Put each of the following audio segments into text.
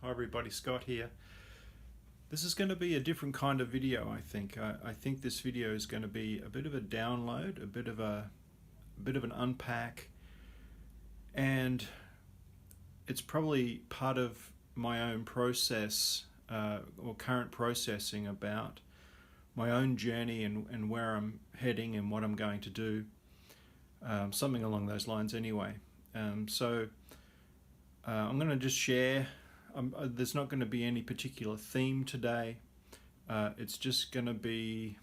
Hi everybody, Scott here. This is going to be a different kind of video, I think. I think this video is going to be a bit of a download, a bit of an unpack, and it's probably part of my own process or current processing about my own journey and where I'm heading and what I'm going to do. Something along those lines anyway. So I'm going to just share. There's not going to be any particular theme today. It's just going to be,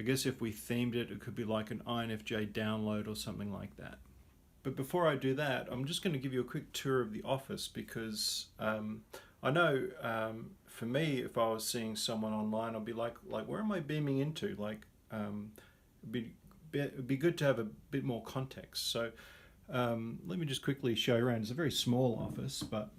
I guess if we themed it, it could be like an INFJ download or something like that. But before I do that, I'm just going to give you a quick tour of the office because I know for me, if I was seeing someone online, I'd be like where am I beaming into? It'd be good to have a bit more context. So let me just quickly show you around. It's a very small office, but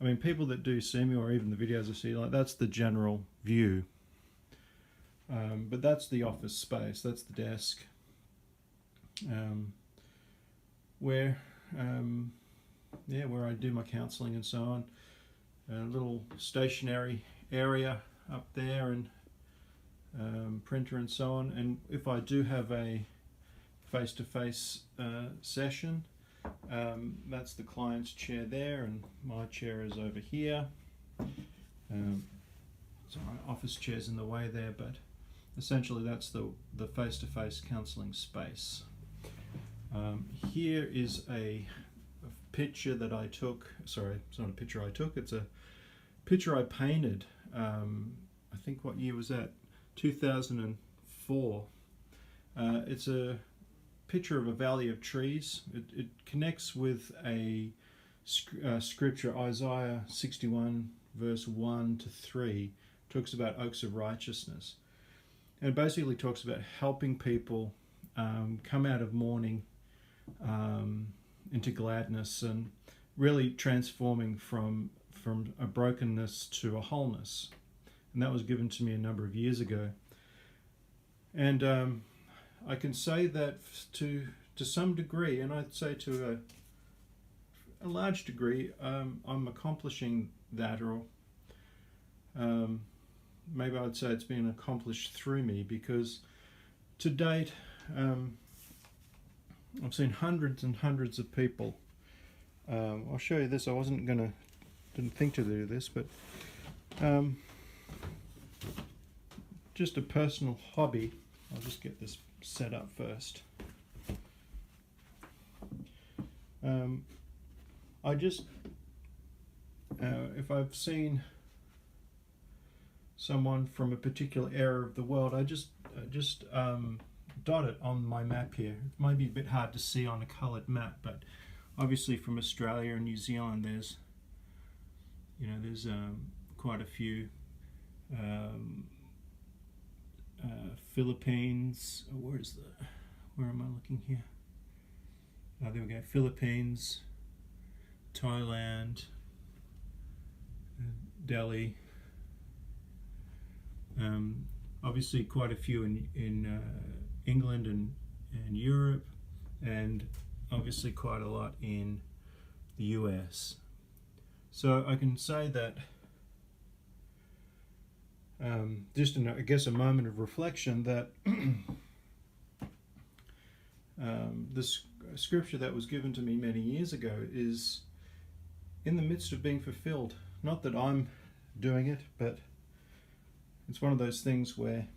I mean, people that do see me or even the videos I see, that's the general view. But that's the office space. That's the desk. Where I do my counselling and so on. A little stationary area up there and printer and so on. And if I do have a face-to-face session, that's the client's chair there, and my chair is over here. So my office chair's in the way there, but essentially that's the face-to-face counselling space. Here is a picture that I took. Sorry, it's not a picture I took. It's a picture I painted. I think what year was that? 2004. It's a picture of a valley of trees. It connects with a scripture, Isaiah 61 verse 1 to 3. Talks about oaks of righteousness, and it basically talks about helping people come out of mourning into gladness and really transforming from a brokenness to a wholeness. And that was given to me a number of years ago, and I can say that to some degree, and I'd say to a large degree, I'm accomplishing that, or maybe I'd say it's been accomplished through me, because to date I've seen hundreds and hundreds of people. I'll show you this. I didn't think to do this, but just a personal hobby. I'll just get this set up first. If I've seen someone from a particular area of the world, I just dot it on my map here. It might be a bit hard to see on a coloured map, but obviously from Australia and New Zealand, there's quite a few. Philippines. Where am I looking here? Oh, there we go. Philippines, Thailand, Delhi. Obviously, quite a few in England and Europe, and obviously quite a lot in the US. So I can say that. Just I guess a moment of reflection that this scripture that was given to me many years ago is in the midst of being fulfilled. Not that I'm doing it, but it's one of those things where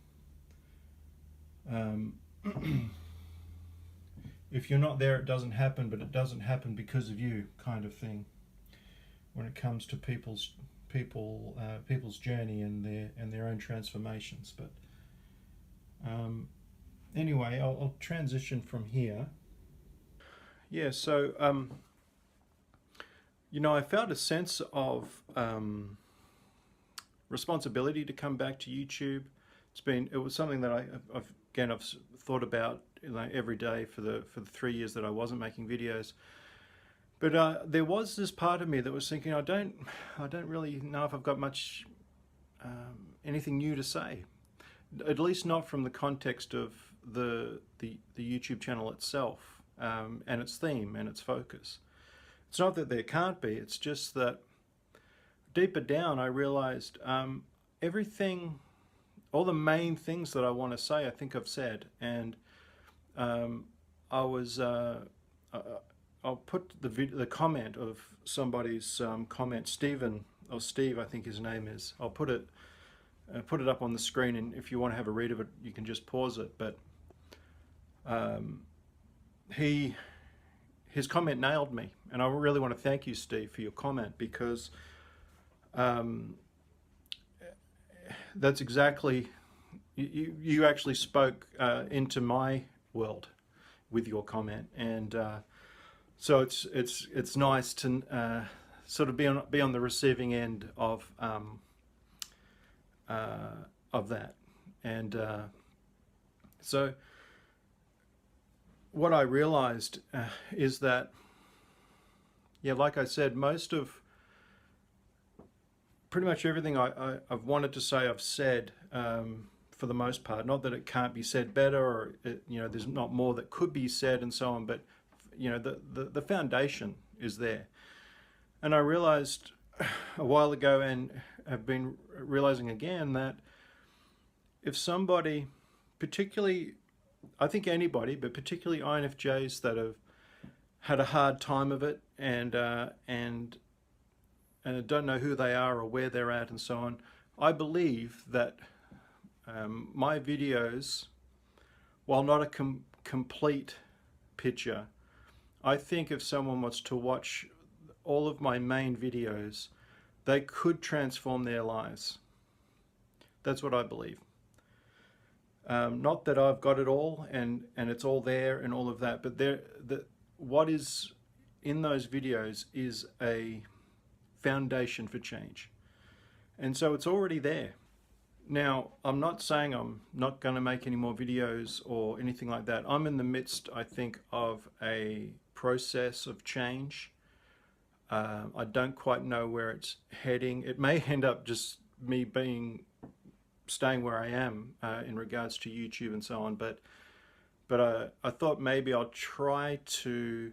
if you're not there, it doesn't happen, but it doesn't happen because of you, kind of thing, when it comes to people's journey and their own transformations. But anyway, I'll transition from here. Yeah, so I felt a sense of responsibility to come back to YouTube. It was something that I've thought about every day for the 3 years that I wasn't making videos. But there was this part of me that was thinking, I don't really know if I've got much anything new to say, at least not from the context of the YouTube channel itself and its theme and its focus. It's not that there can't be. It's just that deeper down, I realized everything, all the main things that I want to say, I think I've said. And I was, I'll put the comment of somebody's comment, Stephen, or Steve, I think his name is. I'll put it up on the screen, and if you want to have a read of it, you can just pause it. But his comment nailed me, and I really want to thank you, Steve, for your comment, because that's exactly, you actually spoke into my world with your comment. And so it's nice to sort of be on the receiving end of that. And so what I realized is that, yeah, like I said, pretty much everything I've wanted to say, I've said, for the most part. Not that it can't be said better, or there's not more that could be said and so on, but the foundation is there. And I realized a while ago, and have been realizing again, that if somebody, particularly, I think anybody, but particularly INFJs that have had a hard time of it and don't know who they are or where they're at and so on, I believe that my videos, while not a complete picture, I think if someone was to watch all of my main videos, they could transform their lives. That's what I believe. Not that I've got it all and it's all there and all of that, but what is in those videos is a foundation for change. And so it's already there. Now, I'm not saying I'm not going to make any more videos or anything like that. I'm in the midst, I think, of a process of change. I don't quite know where it's heading. It may end up just me staying where I am in regards to YouTube and so on. But I thought maybe I'll try to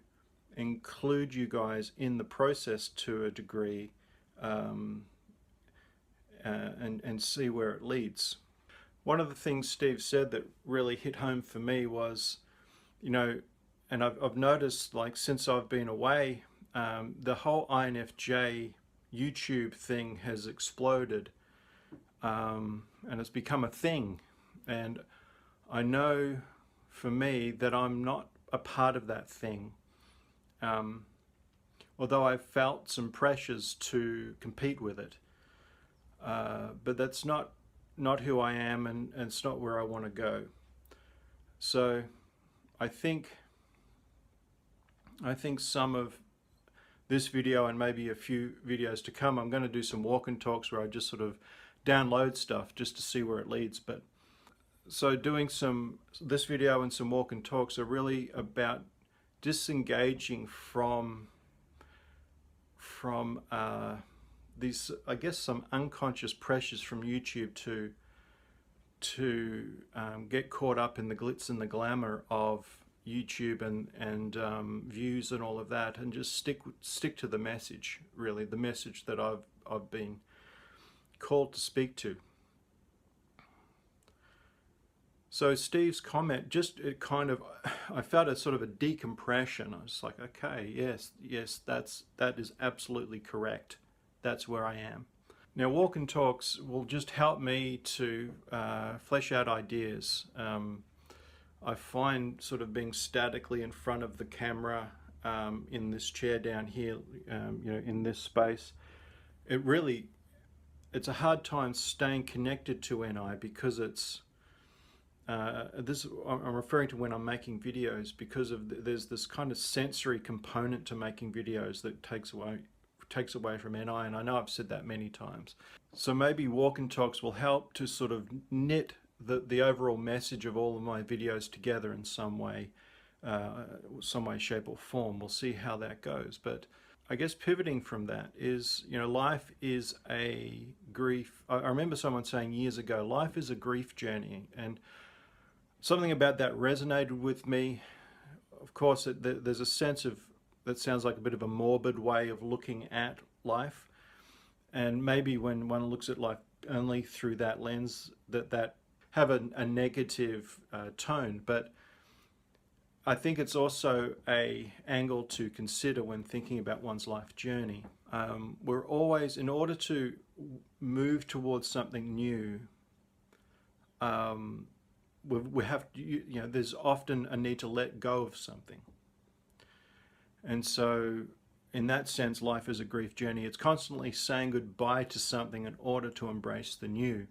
include you guys in the process to a degree, and see where it leads. One of the things Steve said that really hit home for me was, and I've noticed, like, since I've been away, the whole INFJ YouTube thing has exploded, and it's become a thing. And I know for me that I'm not a part of that thing. Although I've felt some pressures to compete with it. But that's not who I am, and it's not where I want to go. So I think some of this video, and maybe a few videos to come, I'm going to do some walk and talks where I just sort of download stuff just to see where it leads. But so doing this video and some walk and talks are really about disengaging from these, I guess, some unconscious pressures from YouTube to get caught up in the glitz and the glamour of YouTube and views and all of that, and just stick to the message, really, the message that I've been called to speak to. So Steve's comment, I felt a sort of a decompression. I was like, okay, yes, that is absolutely correct. That's where I am. Now, walk and talks will just help me to flesh out ideas. I find sort of being statically in front of the camera in this chair down here, in this space, it's a hard time staying connected to NI, because it's I'm referring to when I'm making videos, because there's this kind of sensory component to making videos that takes away from NI, and I know I've said that many times. So maybe walk and talks will help to sort of knit the overall message of all of my videos together in some way, shape or form. We'll see how that goes. But I guess pivoting from that is, life is a grief. I remember someone saying years ago, life is a grief journey, and something about that resonated with me. Of course, there's a sense of, that sounds like a bit of a morbid way of looking at life, and maybe when one looks at life only through that lens, that have a negative tone. But I think it's also a angle to consider when thinking about one's life journey. We're always, in order to move towards something new, we have to, there's often a need to let go of something. And so in that sense, life is a grief journey. It's constantly saying goodbye to something in order to embrace the new.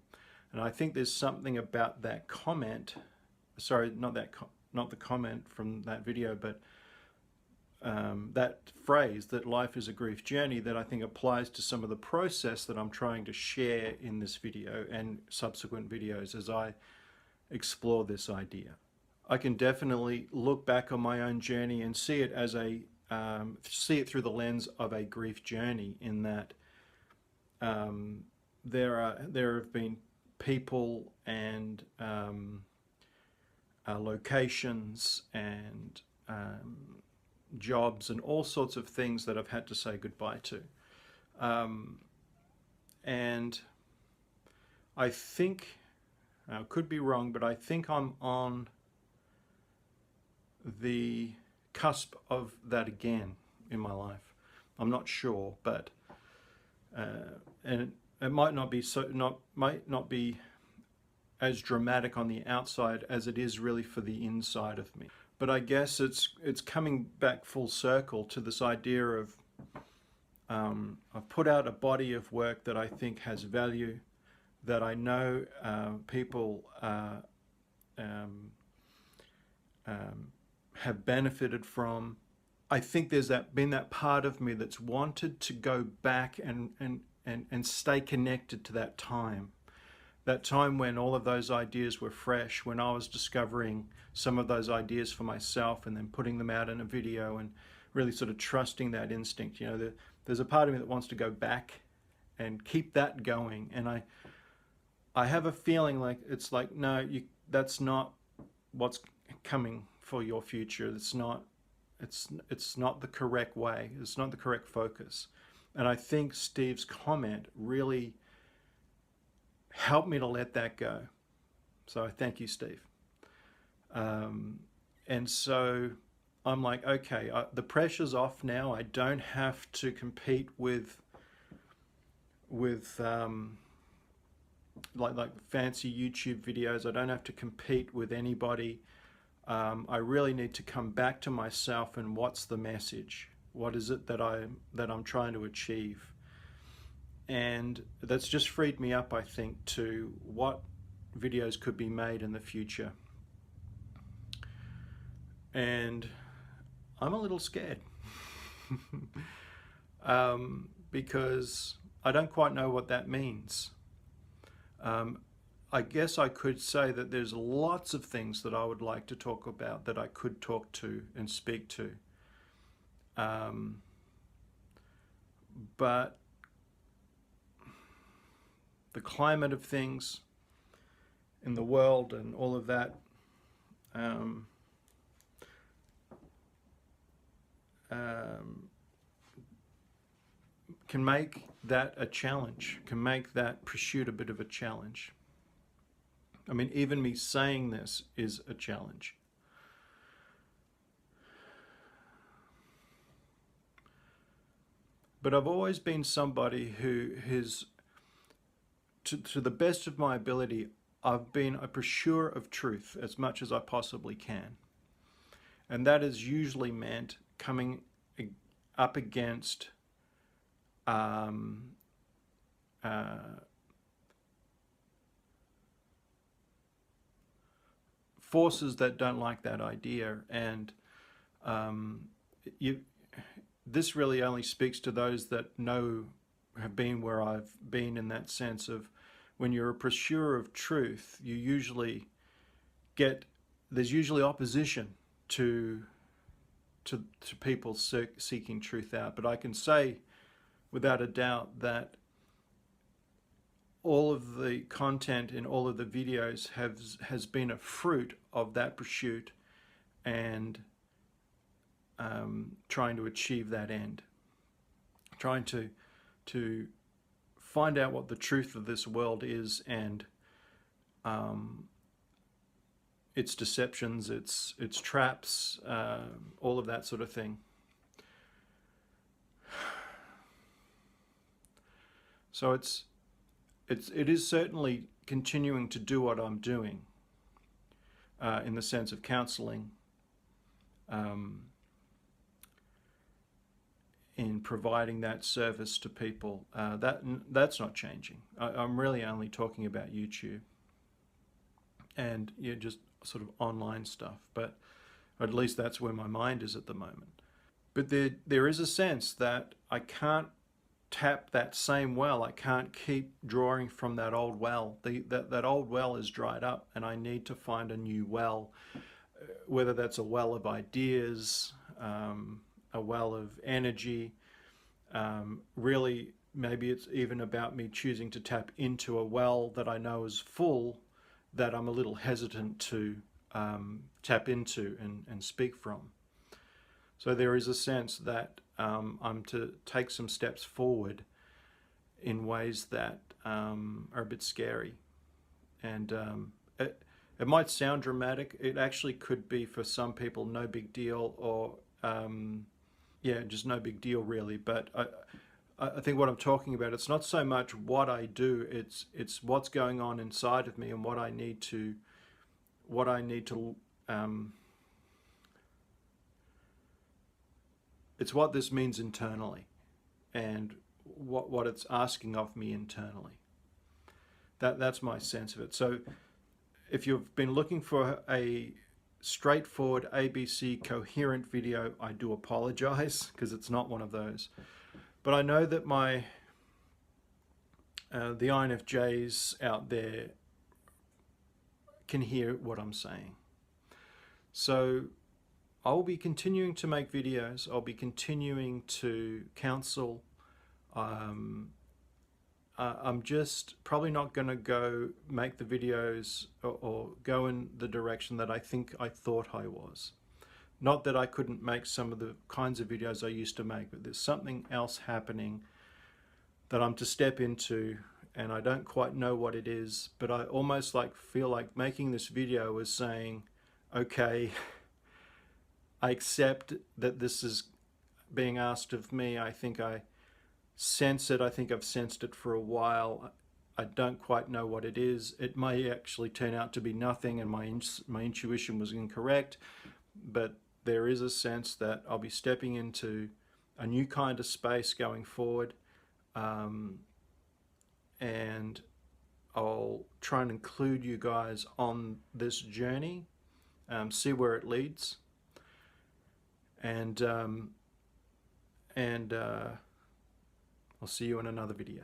And I think there's something about that comment, sorry, not the comment from that video, but that phrase, that life is a grief journey, that I think applies to some of the process that I'm trying to share in this video and subsequent videos as I explore this idea. I can definitely look back on my own journey and see it as see it through the lens of a grief journey, in that there have been people and locations and jobs and all sorts of things that I've had to say goodbye to. And I think, I could be wrong, but I think I'm on the cusp of that again in my life. I'm not sure, but and it might not be as dramatic on the outside as it is really for the inside of me. But I guess it's coming back full circle to this idea of I've put out a body of work that I think has value, that I know people have benefited from. I think there's been that part of me that's wanted to go back and stay connected to that time when all of those ideas were fresh, when I was discovering some of those ideas for myself and then putting them out in a video and really sort of trusting that instinct. There's a part of me that wants to go back and keep that going, and I have a feeling like it's like, no, that's not what's coming for your future. It's not the correct way. It's not the correct focus. And I think Steve's comment really helped me to let that go. So I thank you, Steve. And so I'm like, okay, the pressure's off now. I don't have to compete with like fancy YouTube videos. I don't have to compete with anybody. I really need to come back to myself and what's the message? What is it that I'm trying to achieve? And that's just freed me up, I think, to what videos could be made in the future. And I'm a little scared because I don't quite know what that means. I guess I could say that there's lots of things that I would like to talk about, that I could talk to and speak to. But the climate of things in the world and all of that can make that a challenge, can make that pursuit a bit of a challenge. I mean, even me saying this is a challenge. But I've always been somebody who has, to the best of my ability, I've been a pursuer of truth as much as I possibly can. And that has usually meant coming up against forces that don't like that idea. And this really only speaks to those that have been where I've been, in that sense of, when you're a pursuer of truth, you usually there's usually opposition to people seeking truth out. But I can say without a doubt that all of the content in all of the videos has been a fruit of that pursuit and trying to achieve that end, trying to find out what the truth of this world is, and its deceptions, its traps, all of that sort of thing. So it is certainly continuing to do what I'm doing in the sense of counselling, in providing that service to people. That's not changing. I'm really only talking about YouTube and just sort of online stuff, but at least that's where my mind is at the moment. But there is a sense that I can't tap that same well. I can't keep drawing from that old well. That old well is dried up, and I need to find a new well, whether that's a well of ideas, a well of energy. Really, maybe it's even about me choosing to tap into a well that I know is full, that I'm a little hesitant to tap into and speak from. So there is a sense that I'm to take some steps forward in ways that are a bit scary. And it might sound dramatic. It actually could be, for some people, no big deal, or just no big deal really. But I think what I'm talking about, it's not so much what I do, it's what's going on inside of me, and what I need to it's what this means internally, and what it's asking of me internally. That's my sense of it. So if you've been looking for a straightforward ABC coherent video, I do apologize, because it's not one of those. But I know that the INFJs out there can hear what I'm saying. So I'll be continuing to make videos. I'll be continuing to counsel. I'm just probably not going to go make the videos or go in the direction that I thought I was. Not that I couldn't make some of the kinds of videos I used to make, but there's something else happening that I'm to step into, and I don't quite know what it is, but I almost feel like making this video is saying, okay, I accept that this is being asked of me. I think I sense it. I think I've sensed it for a while. I don't quite know what it is. It may actually turn out to be nothing, and my intuition was incorrect, but there is a sense that I'll be stepping into a new kind of space going forward, and I'll try and include you guys on this journey, see where it leads, and I'll see you in another video.